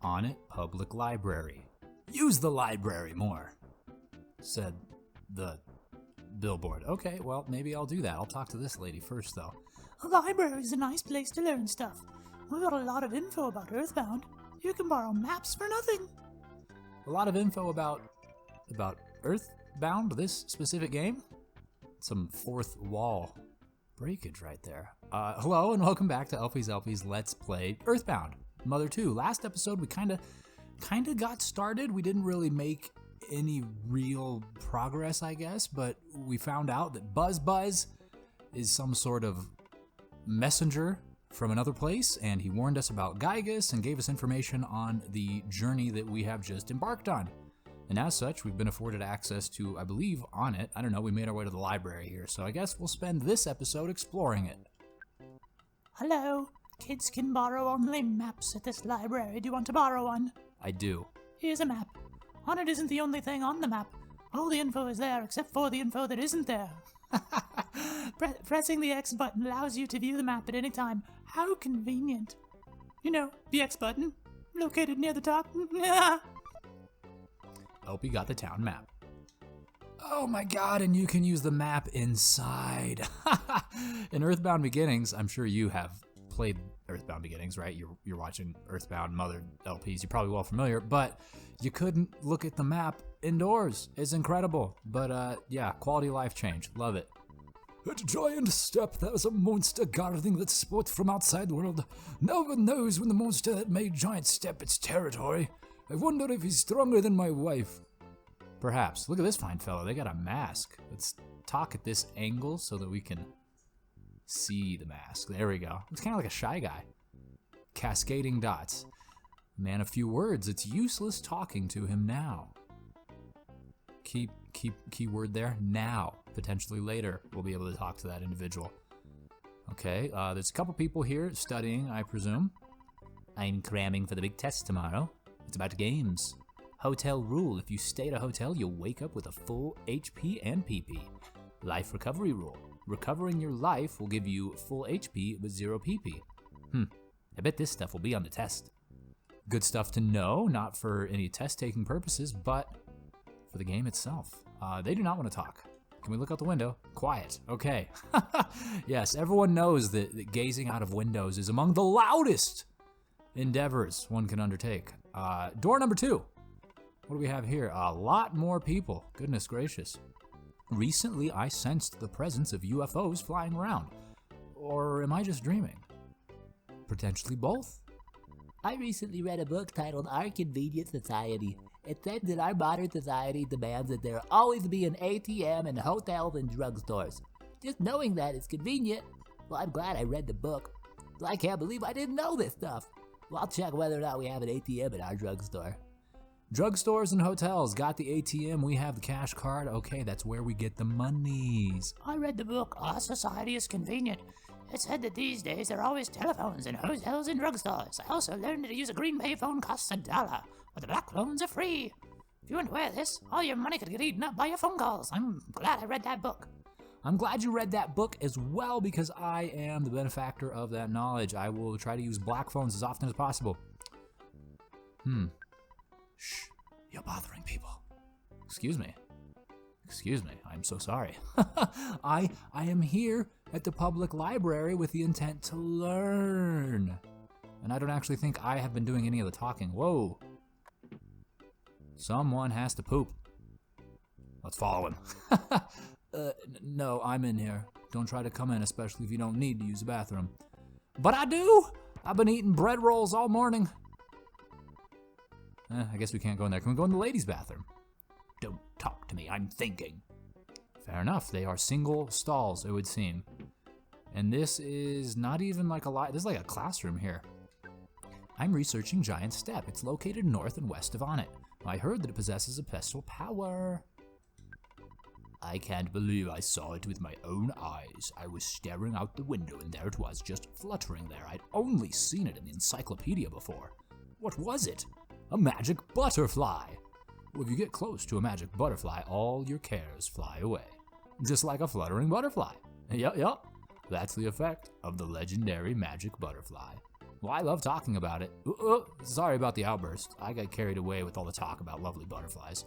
Onett Public Library. Use the library more, said the billboard. Okay, well, maybe I'll do that. I'll talk to this lady first, though. A library's a nice place to learn stuff. We've got a lot of info about Earthbound. You can borrow maps for nothing. A lot of info about Earthbound, this specific game? Some fourth wall breakage right there. Hello and welcome back to LP's Let's Play Earthbound Mother 2. Last episode we kind of got started. We didn't really make any real progress, I guess, but we found out that Buzz is some sort of messenger from another place, and he warned us about Giygas and gave us information on the journey that we have just embarked on. And as such, we've been afforded access to, I believe, Onett. I don't know, we made our way to the library here, so I guess we'll spend this episode exploring it. Hello. Kids can borrow only maps at this library. Do you want to borrow one? I do. Here's a map. Onett isn't the only thing on the map. All the info is there except for the info that isn't there. Pressing the X button allows you to view the map at any time. How convenient. You know, the X button, located near the top. LP got the town map. Oh my god, and you can use the map inside. In Earthbound Beginnings, I'm sure you have played Earthbound Beginnings, right? You're watching Earthbound Mother LPs, you're probably well familiar, but you couldn't look at the map indoors. It's incredible. But yeah, quality of life change. Love it. A giant step, that was a monster guarding that sport from outside the world. No one knows when the monster that made giant step its territory. I wonder if he's stronger than my wife. Perhaps. Look at this fine fellow. They got a mask. Let's talk at this angle so that we can see the mask. There we go. It's kind of like a shy guy. Cascading dots. Man of few words. It's useless talking to him now. Keyword there. Now. Potentially later, we'll be able to talk to that individual. Okay, there's a couple people here studying, I presume. I'm cramming for the big test tomorrow. It's about games. Hotel rule. If you stay at a hotel, you'll wake up with a full HP and PP. Life recovery rule. Recovering your life will give you full HP with 0 PP. I bet this stuff will be on the test. Good stuff to know, not for any test-taking purposes, but for the game itself. They do not want to talk. Can we look out the window? Quiet. Okay. Yes, everyone knows that gazing out of windows is among the loudest endeavors one can undertake. Door number 2. What do we have here? A lot more people. Goodness gracious. Recently, I sensed the presence of UFOs flying around. Or am I just dreaming? Potentially both. I recently read a book titled Our Convenient Society. It said that our modern society demands that there always be an ATM in hotels and drugstores. Just knowing that is convenient. Well, I'm glad I read the book. I can't believe I didn't know this stuff. Well, I'll check whether or not we have an ATM in our drugstore. Drugstores and hotels got the ATM, we have the cash card. Okay, that's where we get the monies. I read the book, Our Society is Convenient. It said that these days there are always telephones in hotels and drugstores. I also learned that to use a green payphone costs $1, but the black phones are free. If you weren't aware of this, all your money could get eaten up by your phone calls. I'm glad I read that book. I'm glad you read that book as well, because I am the benefactor of that knowledge. I will try to use black phones as often as possible. Shh, you're bothering people. Excuse me, I'm so sorry. I am here at the public library with the intent to learn. And I don't actually think I have been doing any of the talking. Whoa. Someone has to poop. Let's follow him. No, I'm in here. Don't try to come in, especially if you don't need to use the bathroom. But I do! I've been eating bread rolls all morning. I guess we can't go in there. Can we go in the ladies' bathroom? Don't talk to me, I'm thinking. Fair enough, they are single stalls, it would seem. And this is not even like this is like a classroom here. I'm researching Giant Step. It's located north and west of Onett. I heard that it possesses a special power. I can't believe I saw it with my own eyes. I was staring out the window and there it was, just fluttering there. I'd only seen it in the encyclopedia before. What was it? A magic butterfly. Well, if you get close to a magic butterfly, all your cares fly away. Just like a fluttering butterfly. Yep. That's the effect of the legendary magic butterfly. Well, I love talking about it. Sorry about the outburst. I got carried away with all the talk about lovely butterflies.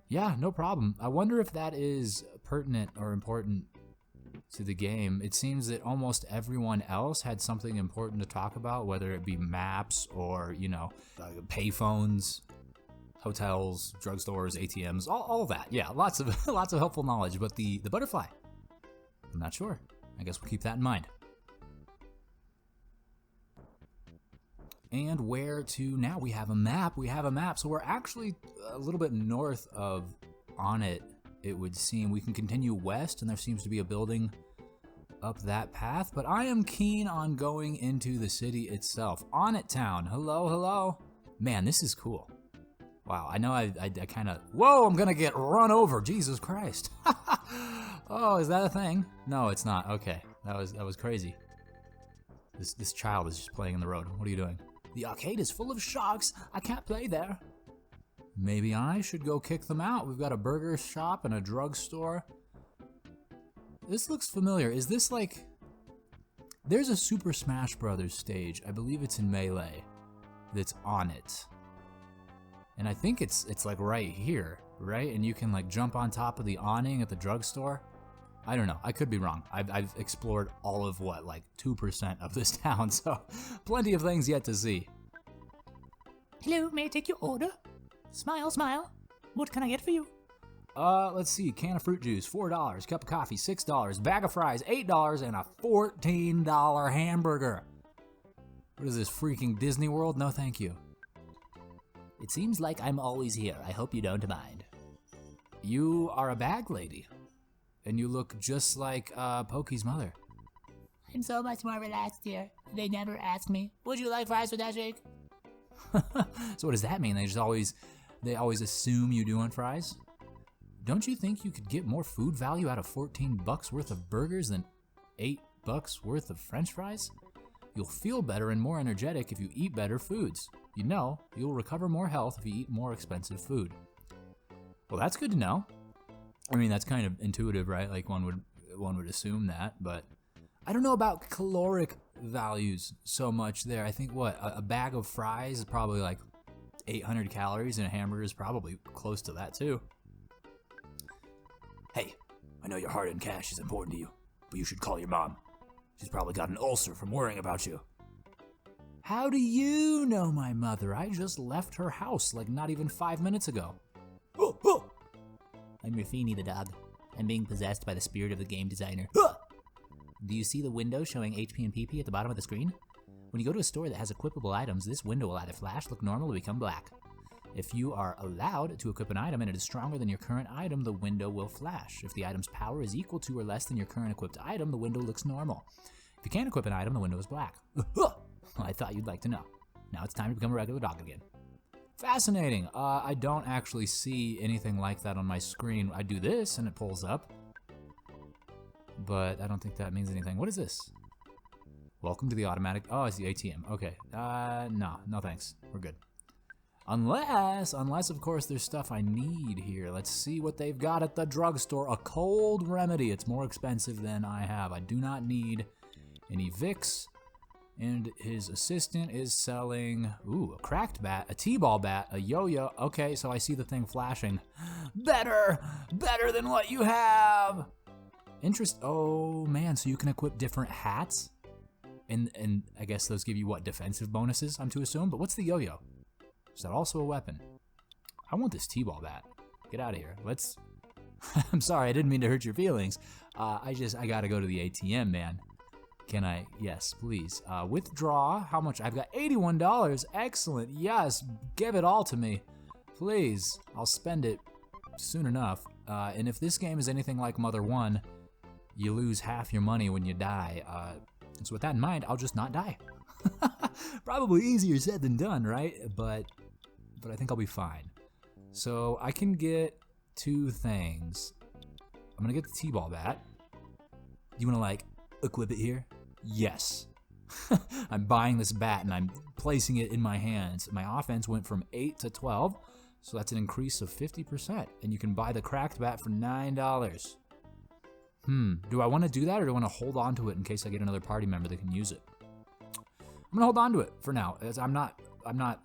Yeah, no problem. I wonder if that is pertinent or important to the game. It seems that almost everyone else had something important to talk about, whether it be maps or, payphones, hotels, drugstores, ATMs, all of that. Yeah, lots of helpful knowledge. But the butterfly, I'm not sure. I guess we'll keep that in mind. And where to now? We have a map. So we're actually a little bit north of Onett, it would seem. We can continue west, and there seems to be a building up that path. But I am keen on going into the city itself. Onett town. Hello. Man, this is cool. Wow, I know I kind of... Whoa, I'm going to get run over. Jesus Christ. Oh, is that a thing? No, it's not. Okay, that was crazy. This child is just playing in the road. What are you doing? The arcade is full of sharks. I can't play there. Maybe I should go kick them out. We've got a burger shop and a drugstore. This looks familiar. Is this like... There's a Super Smash Brothers stage. I believe it's in Melee. That's on it. And I think it's like right here, right? And you can like jump on top of the awning at the drugstore. I don't know. I could be wrong. I've explored all of like 2% of this town, so plenty of things yet to see. Hello, may I take your order? Smile, smile. What can I get for you? Let's see. Can of fruit juice, $4. Cup of coffee, $6. Bag of fries, $8. And a $14 hamburger. What is this, freaking Disney World? No, thank you. It seems like I'm always here. I hope you don't mind. You are a bag lady. And you look just like Pokey's mother. I'm so much more relaxed here. They never ask me, would you like fries with that shake? So what does that mean? They always assume you do want fries? Don't you think you could get more food value out of $14 worth of burgers than $8 worth of French fries? You'll feel better and more energetic if you eat better foods. You know, you'll recover more health if you eat more expensive food. Well, that's good to know. I mean, that's kind of intuitive, right? Like one would assume that, but I don't know about caloric values so much there. I think a bag of fries is probably like 800 calories, and a hamburger is probably close to that too. Hey, I know your hard-earned cash is important to you, but you should call your mom. She's probably got an ulcer from worrying about you. How do you know my mother? I just left her house like not even 5 minutes ago. Oh, oh. I'm Rafini the dog. I'm being possessed by the spirit of the game designer. Ah! Do you see the window showing HP and PP at the bottom of the screen? When you go to a store that has equipable items, this window will either flash, look normal, or become black. If you are allowed to equip an item and it is stronger than your current item, the window will flash. If the item's power is equal to or less than your current equipped item, the window looks normal. If you can't equip an item, the window is black. Well, I thought you'd like to know. Now it's time to become a regular dog again. Fascinating. I don't actually see anything like that on my screen. I do this and it pulls up, but I don't think that means anything. What is this? Welcome to the automatic. Oh, it's the ATM. Okay. No thanks. We're good. Unless of course there's stuff I need here. Let's see what they've got at the drugstore. A cold remedy. It's more expensive than I have. I do not need any Vicks. And his assistant is selling, a cracked bat, a t-ball bat, a yo-yo. Okay, so I see the thing flashing. Better than what you have. Oh man, so you can equip different hats? And I guess those give you what, defensive bonuses, I'm to assume? But what's the yo-yo? Is that also a weapon? I want this t-ball bat. Get out of here. I'm sorry, I didn't mean to hurt your feelings. I gotta go to the ATM, man. Can I? Yes, please. Withdraw. How much? I've got $81. Excellent. Yes, give it all to me. Please. I'll spend it soon enough. And if this game is anything like Mother 1, you lose half your money when you die. And so with that in mind, I'll just not die. Probably easier said than done, right? But I think I'll be fine. So I can get two things. I'm gonna get the t-ball bat. You wanna equip it here? Yes. I'm buying this bat and I'm placing it in my hands. My offense went from 8 to 12, so that's an increase of 50%. And you can buy the cracked bat for $9. Do I want to do that, or do I want to hold on to it in case I get another party member that can use it? I'm gonna hold on to it for now, as I'm not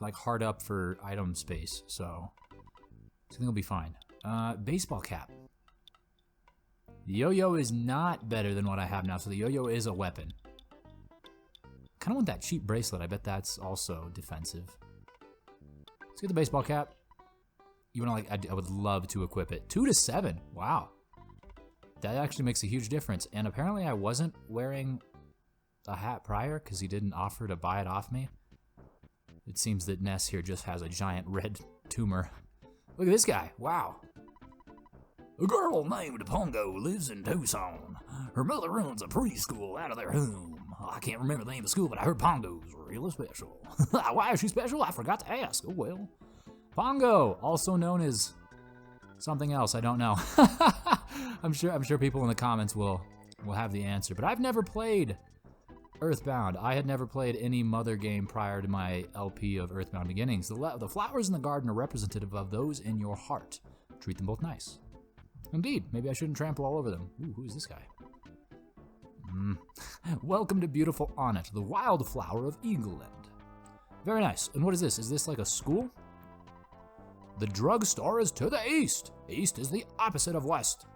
like hard up for item space, so I think it'll be fine. Baseball cap. The yo-yo is not better than what I have now, so the yo-yo is a weapon. Kind of want that cheap bracelet. I bet that's also defensive. Let's get the baseball cap. You wanna I would love to equip it. 2 to 7. Wow. That actually makes a huge difference. And apparently I wasn't wearing a hat prior because he didn't offer to buy it off me. It seems that Ness here just has a giant red tumor. Look at this guy. Wow. A girl named Pongo lives in Tucson. Her mother runs a preschool out of their home. I can't remember the name of the school, but I heard Pongo's really special. Why is she special? I forgot to ask. Oh well. Pongo, also known as something else. I don't know. I'm sure people in the comments will have the answer. But I've never played Earthbound. I had never played any Mother game prior to my LP of Earthbound Beginnings. The flowers in the garden are representative of those in your heart. Treat them both nice. Indeed, maybe I shouldn't trample all over them. Ooh, who's this guy? Welcome to beautiful Onett, the wildflower of Eagleland. Very nice. And what is this? Is this like a school? The drugstore is to the east. East is the opposite of west.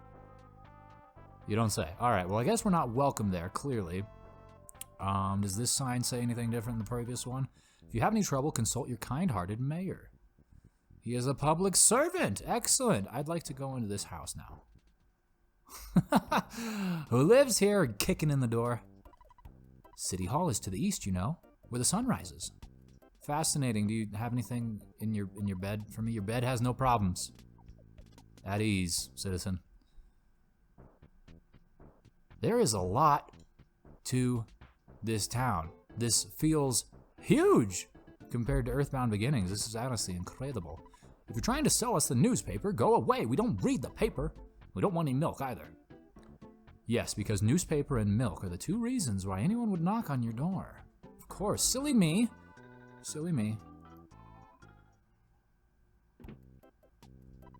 You don't say. All right, well, I guess we're not welcome there, clearly. Does this sign say anything different than the previous one? If you have any trouble, consult your kind-hearted mayor. He is a public servant. Excellent. I'd like to go into this house now. Who lives here? Kicking in the door. City Hall is to the east, you know, where the sun rises. Fascinating. Do you have anything in your bed for me? Your bed has no problems. At ease, citizen. There is a lot to this town. This feels huge compared to Earthbound Beginnings. This is honestly incredible. If you're trying to sell us the newspaper, go away. We don't read the paper. We don't want any milk either. Yes, because newspaper and milk are the 2 reasons why anyone would knock on your door. Of course, silly me. Silly me.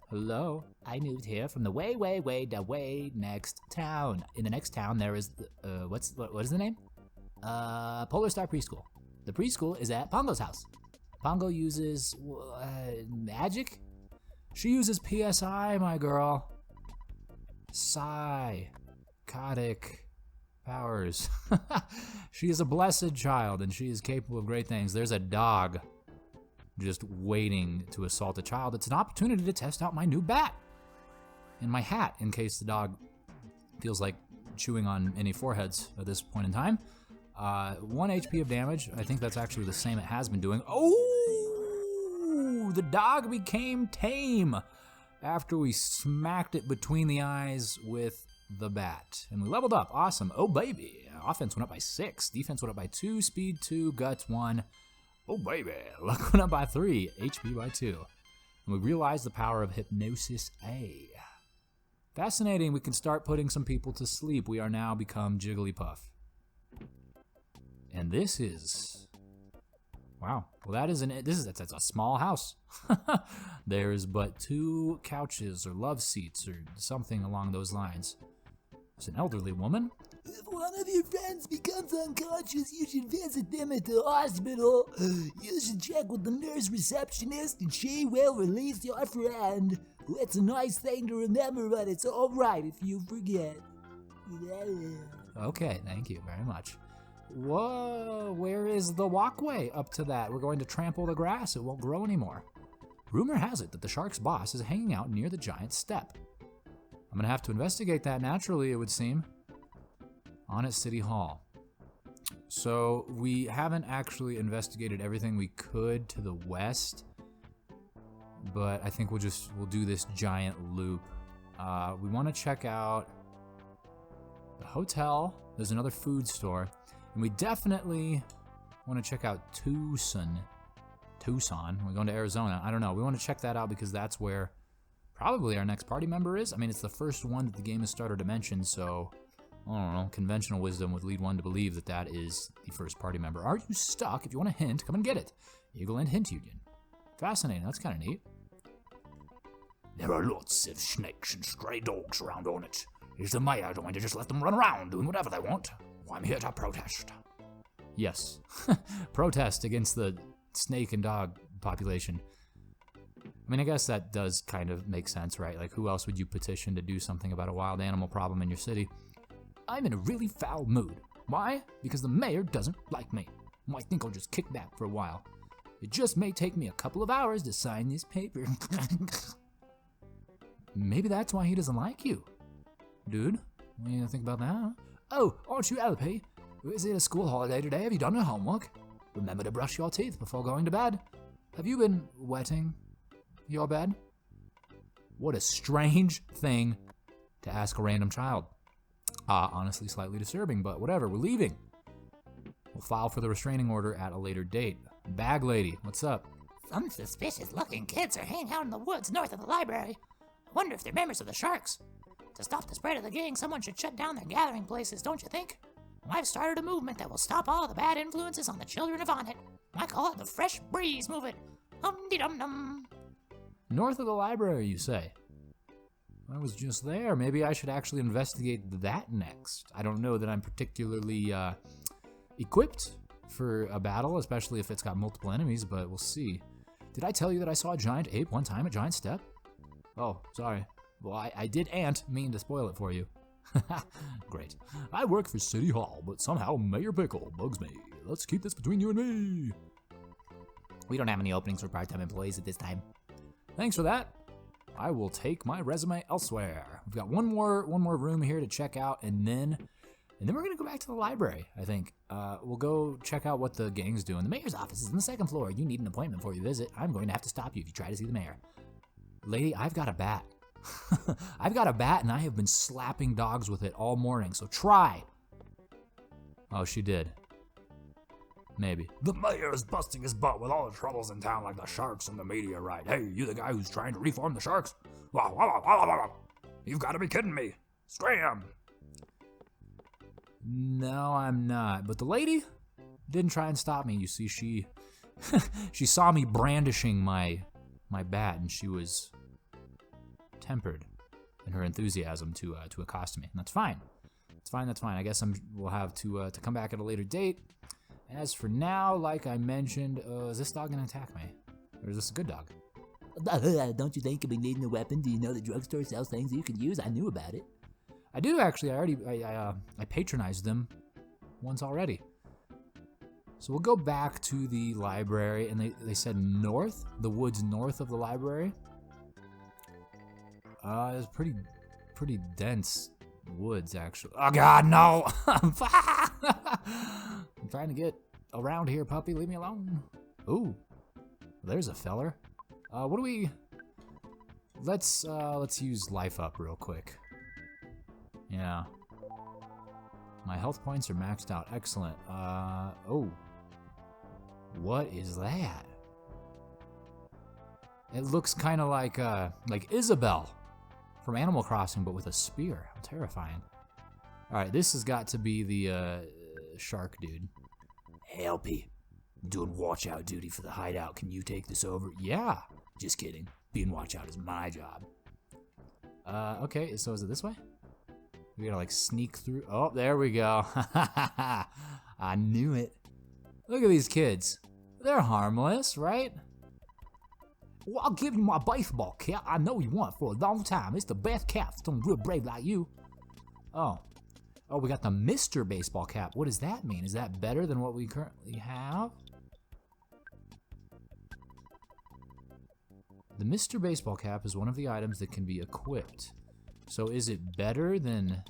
Hello? I moved here from the way next town. In the next town there is the, what is the name? Polar Star Preschool. The preschool is at Pongo's house. Pongo uses, magic? She uses PSI, my girl. Psychotic powers. She is a blessed child, and she is capable of great things. There's a dog just waiting to assault a child. It's an opportunity to test out my new bat and my hat, in case the dog feels like chewing on any foreheads at this point in time. 1 HP of damage. I think that's actually the same it has been doing. Oh! The dog became tame after we smacked it between the eyes with the bat. And we leveled up. Awesome. Oh, baby. Offense went up by 6. Defense went up by 2. Speed 2. Guts 1. Oh, baby. Luck went up by 3. HP by 2. And we realized the power of Hypnosis A. Fascinating. We can start putting some people to sleep. We are now become Jigglypuff. And this is... Wow. Well, that's a small house. There's but 2 couches or love seats or something along those lines. There's an elderly woman. If one of your friends becomes unconscious, you should visit them at the hospital. You should check with the nurse receptionist and she will release your friend. It's a nice thing to remember, but it's alright if you forget. Okay, thank you very much. Whoa, where is the walkway up to that? We're going to trample the grass. It won't grow anymore. Rumor has it that the shark's boss is hanging out near the giant step. I'm going to have to investigate that naturally, it would seem. Onett City Hall. So we haven't actually investigated everything we could to the west, but I think we'll do this giant loop. We want to check out the hotel. There's another food store. And we definitely want to check out Tucson. We're going to Arizona. I don't know. We want to check that out because that's where probably our next party member is. I mean, it's the first one that the game has started to mention, so I don't know. Conventional wisdom would lead one to believe that that is the first party member. Are you stuck? If you want a hint, come and get it. Eagle and Hint Union. Fascinating. That's kind of neat. There are lots of snakes and stray dogs around Onett. Is the mayor going to just let them run around doing whatever they want? Well, I'm here to protest. Yes. Protest against the snake and dog population. I mean, I guess that does kind of make sense, right? Like, who else would you petition to do something about a wild animal problem in your city? I'm in a really foul mood. Why? Because the mayor doesn't like me. Well, I think I'll just kick back for a while. It just may take me a couple of hours to sign this paper. Maybe that's why he doesn't like you. Dude, what do you think about that? Oh, aren't you LP? Is it a school holiday today? Have you done your homework? Remember to brush your teeth before going to bed. Have you been wetting your bed? What a strange thing to ask a random child. Honestly, slightly disturbing, but whatever, we're leaving. We'll file for the restraining order at a later date. Bag lady, what's up? Some suspicious-looking kids are hanging out in the woods north of the library. I wonder if they're members of the Sharks. To stop the spread of the gang, someone should shut down their gathering places, don't you think? I've started a movement that will stop all the bad influences on the children of Onett. I call it the Fresh Breeze Movement. Dum-de-dum-dum. North of the library, you say? I was just there. Maybe I should actually investigate that next. I don't know that I'm particularly equipped for a battle, especially if it's got multiple enemies, but we'll see. Did I tell you that I saw a giant ape one time at Giant Step? Oh, sorry. Well, I did mean to spoil it for you. Great. I work for City Hall, but somehow Mayor Pickle bugs me. Let's keep this between you and me. We don't have any openings for part-time employees at this time. Thanks for that. I will take my resume elsewhere. We've got one more room here to check out, and then we're gonna go back to the library, I think. We'll go check out what the gang's doing. The mayor's office is on the second floor. You need an appointment before you visit. I'm going to have to stop you if you try to see the mayor. Lady, I've got a bat. I've got a bat, and I have been slapping dogs with it all morning, so try. Oh, she did. Maybe. The mayor is busting his butt with all the troubles in town like the Sharks and the media, right? Hey, you the guy who's trying to reform the Sharks? Wow, wow, wow, wow, wow. You've got to be kidding me. Scram! No, I'm not. But the lady didn't try and stop me. You see, she saw me brandishing my bat, and she was tempered in her enthusiasm to accost me, and that's fine. It's fine. That's fine. I guess we'll have to come back at a later date. As for now, like I mentioned, is this dog gonna attack me, or is this a good dog? Don't you think you'll be needing a weapon? Do you know the drugstore sells things you can use? I knew about it. I do actually. I patronized them once already. So we'll go back to the library, and they said north, the woods north of the library. It's pretty dense woods, actually. Oh God, no! I'm trying to get around here, puppy. Leave me alone. Ooh, there's a feller. What do we? Let's use life up real quick. Yeah. My health points are maxed out. Excellent. Oh. What is that? It looks kind of like Isabelle from Animal Crossing, but with a spear. How terrifying. Alright, this has got to be the shark dude. Hey, LP. I'm doing watch out duty for the hideout. Can you take this over? Yeah. Just kidding. Being watch out is my job. Okay, so is it this way? We gotta like sneak through. Oh, there we go. I knew it. Look at these kids. They're harmless, right? Well, I'll give you my baseball cap. I know you want it for a long time. It's the best cap for some real brave like you. Oh, we got the Mr. Baseball Cap. What does that mean? Is that better than what we currently have? The Mr. Baseball Cap is one of the items that can be equipped. So is it better than...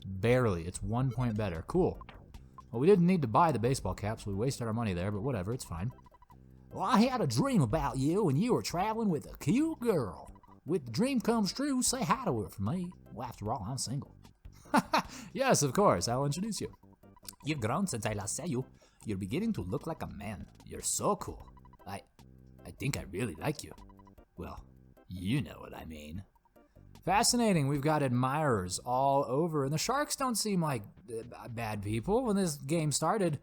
Barely. It's 1 point better. Cool. Well, we didn't need to buy the baseball cap, so we wasted our money there, but whatever, it's fine. Well, I had a dream about you when you were traveling with a cute girl. With the dream comes true, say hi to her for me. Well, after all, I'm single. Yes, of course. I'll introduce you. You've grown since I last saw you. You're beginning to look like a man. You're so cool. I think I really like you. Well, you know what I mean. Fascinating. We've got admirers all over, and the Sharks don't seem like bad people. When this game started,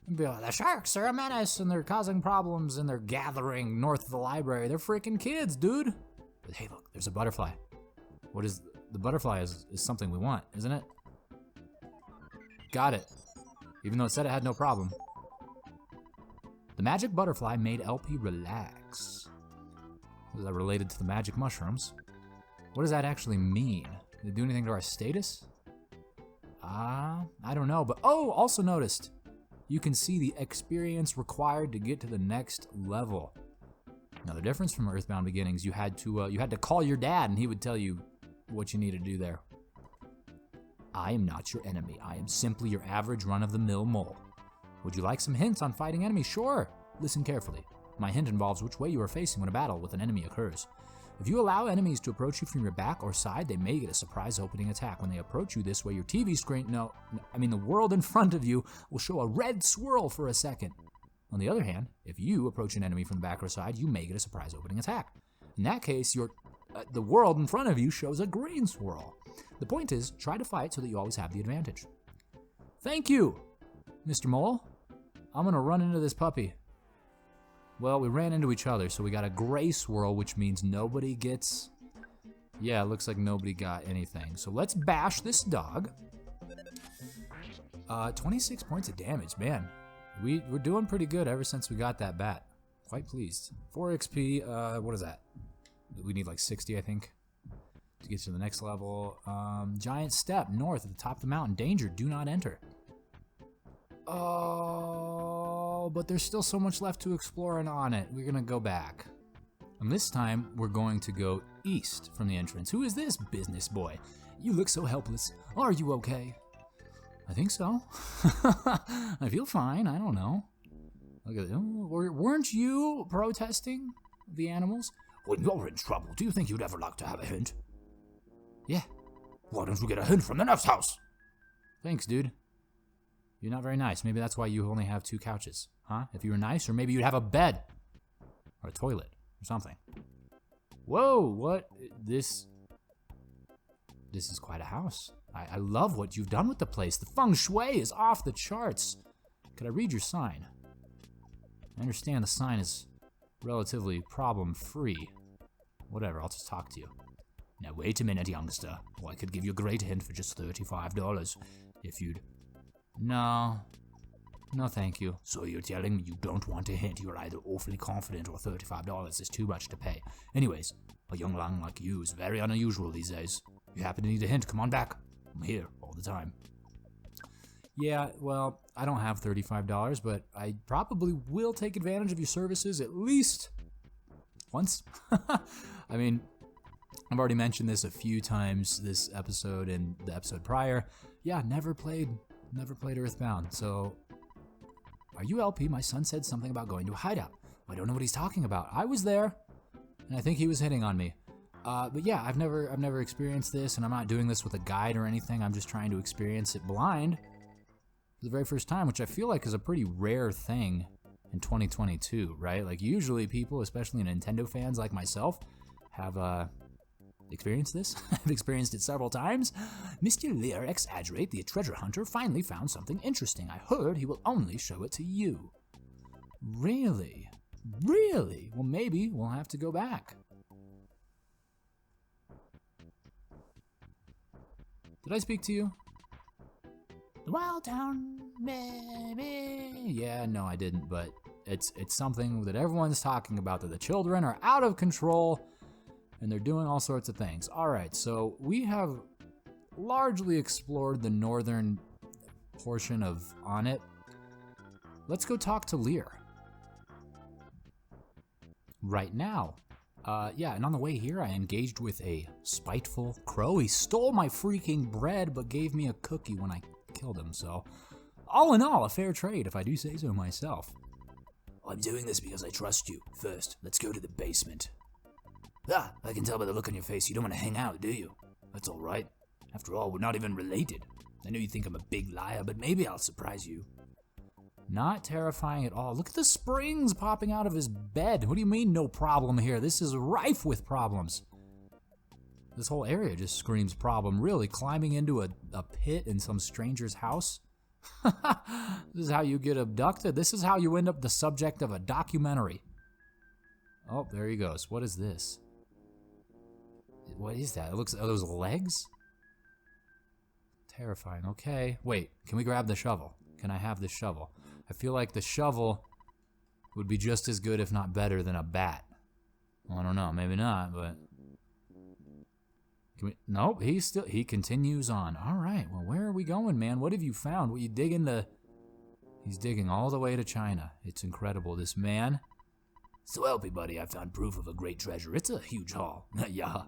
the Sharks are a menace, and they're causing problems, and they're gathering north of the library. They're freaking kids, dude. But hey, look, there's a butterfly. What is the butterfly? Is something we want, isn't it? Got it. Even though it said it had no problem. The magic butterfly made LP relax. Is that related to the magic mushrooms? What does that actually mean? Did it do anything to our status? I don't know, but oh, also noticed. You can see the experience required to get to the next level. Now the difference from Earthbound Beginnings, you had to call your dad and he would tell you what you need to do there. I am not your enemy. I am simply your average run-of-the-mill mole. Would you like some hints on fighting enemies? Sure. Listen carefully. My hint involves which way you are facing when a battle with an enemy occurs. If you allow enemies to approach you from your back or side, they may get a surprise opening attack. When they approach you this way, your TV screen, the world in front of you will show a red swirl for a second. On the other hand, if you approach an enemy from the back or side, you may get a surprise opening attack. In that case, the world in front of you shows a green swirl. The point is, try to fight so that you always have the advantage. Thank you, Mr. Mole. I'm gonna run into this puppy. Well, we ran into each other, so we got a gray swirl, which means nobody gets... Yeah, it looks like nobody got anything. So let's bash this dog. 26 points of damage, man. We're doing pretty good ever since we got that bat. Quite pleased. 4 XP, what is that? We need like 60, I think, to get to the next level. Giant step north at the top of the mountain. Danger, do not enter. Oh, but there's still so much left to explore and on it. We're gonna go back. And this time, we're going to go east from the entrance. Who is this business boy? You look so helpless. Are you okay? I think so. I feel fine, I don't know. Look at it. Weren't you protesting the animals? When you're in trouble, do you think you'd ever like to have a hint? Yeah. Why don't you get a hint from the Ness house? Thanks, dude. You're not very nice. Maybe that's why you only have 2 couches, huh? If you were nice, or maybe you'd have a bed. Or a toilet, or something. Whoa, what? This is quite a house. I love what you've done with the place. The feng shui is off the charts. Could I read your sign? I understand the sign is relatively problem-free. Whatever, I'll just talk to you. Now wait a minute, youngster. I could give you a great hint for just $35 if you'd... No, thank you. So you're telling me you don't want a hint? You're either awfully confident or $35 is too much to pay. Anyways, a young lung like you is very unusual these days. You happen to need a hint, come on back. I'm here all the time. Yeah, well, I don't have $35, but I probably will take advantage of your services at least once. I mean, I've already mentioned this a few times this episode and the episode prior. Yeah, never played Earthbound, so... Are you LP? My son said something about going to a hideout. I don't know what he's talking about. I was there, and I think he was hitting on me. But yeah, I've never experienced this, and I'm not doing this with a guide or anything. I'm just trying to experience it blind for the very first time, which I feel like is a pretty rare thing in 2022, right? Like, usually people, especially Nintendo fans like myself, have experienced this. I've experienced it several times. Mr. Lear Exaggerate, the treasure hunter, finally found something interesting. I heard he will only show it to you. Really? Really? Well, maybe we'll have to go back. Did I speak to you? The Wild Town, baby. Yeah, no, I didn't, but it's something that everyone's talking about, that the children are out of control and they're doing all sorts of things. All right, so we have largely explored the northern portion of Onett. Let's go talk to Lear. Right now. Yeah, and on the way here, I engaged with a spiteful crow. He stole my freaking bread, but gave me a cookie when I killed him, so... All in all, a fair trade, if I do say so myself. I'm doing this because I trust you. First, let's go to the basement. Ah, I can tell by the look on your face you don't want to hang out, do you? That's all right. After all, we're not even related. I know you think I'm a big liar, but maybe I'll surprise you. Not terrifying at all. Look at the springs popping out of his bed. What do you mean, no problem here? This is rife with problems. This whole area just screams problem. Really, climbing into a pit in some stranger's house? This is how you get abducted. This is how you end up the subject of a documentary. Oh, there he goes. What is this? What is that? It looks... Are those legs? Terrifying. Okay. Wait, can we grab the shovel? Can I have the shovel? I feel like the shovel would be just as good, if not better, than a bat. Well, I don't know. Maybe not, but... Nope, he continues on. All right, well, where are we going, man? What have you found? What you digging the... He's digging all the way to China. It's incredible, this man. So help me, buddy, I found proof of a great treasure. It's a huge haul. Yeah,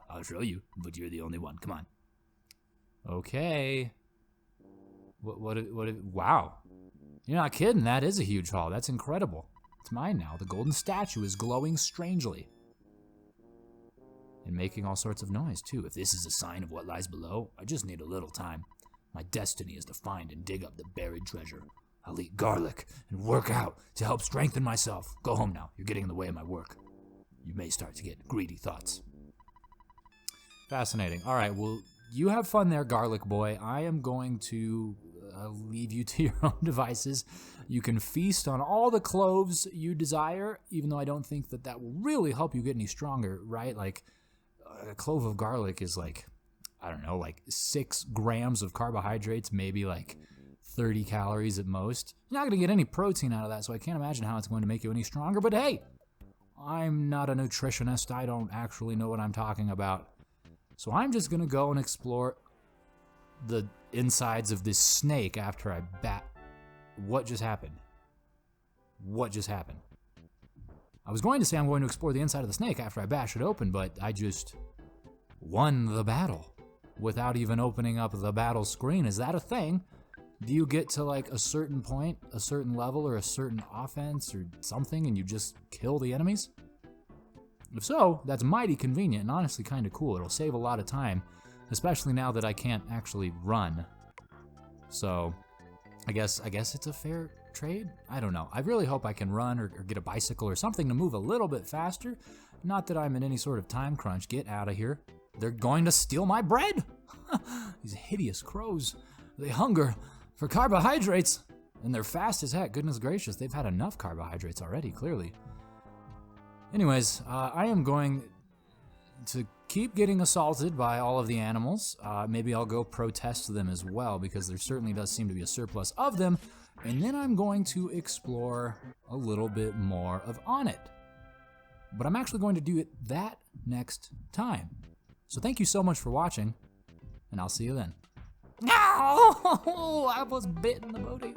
I'll show you, but you're the only one. Come on. Okay. Wow. You're not kidding, that is a huge haul. That's incredible. It's mine now. The golden statue is glowing strangely. And making all sorts of noise, too. If this is a sign of what lies below, I just need a little time. My destiny is to find and dig up the buried treasure. I'll eat garlic and work out to help strengthen myself. Go home now. You're getting in the way of my work. You may start to get greedy thoughts. Fascinating. All right, well, you have fun there, garlic boy. I am going to leave you to your own devices. You can feast on all the cloves you desire, even though I don't think that will really help you get any stronger, right? Like, a clove of garlic is like, I don't know, like 6 grams of carbohydrates, maybe like 30 calories at most. You're not going to get any protein out of that, so I can't imagine how it's going to make you any stronger. But hey, I'm not a nutritionist. I don't actually know what I'm talking about. So I'm just going to go and explore the insides of this snake after I bat. What just happened? What just happened? I was going to say I'm going to explore the inside of the snake after I bash it open, but I just won the battle without even opening up the battle screen. Is that a thing? Do you get to like a certain point, a certain level, or a certain offense or something, and you just kill the enemies? If so, that's mighty convenient and honestly kind of cool. It'll save a lot of time, especially now that I can't actually run. So, I guess it's a fair trade? I don't know. I really hope I can run or get a bicycle or something to move a little bit faster. Not that I'm in any sort of time crunch. Get out of here. They're going to steal my bread! These hideous crows. They hunger for carbohydrates, and they're fast as heck. Goodness gracious, they've had enough carbohydrates already, clearly. Anyways, I am going to keep getting assaulted by all of the animals. Maybe I'll go protest them as well, because there certainly does seem to be a surplus of them. And then I'm going to explore a little bit more of Onett. But I'm actually going to do it that next time. So thank you so much for watching, and I'll see you then. No! I was bitten in the booty.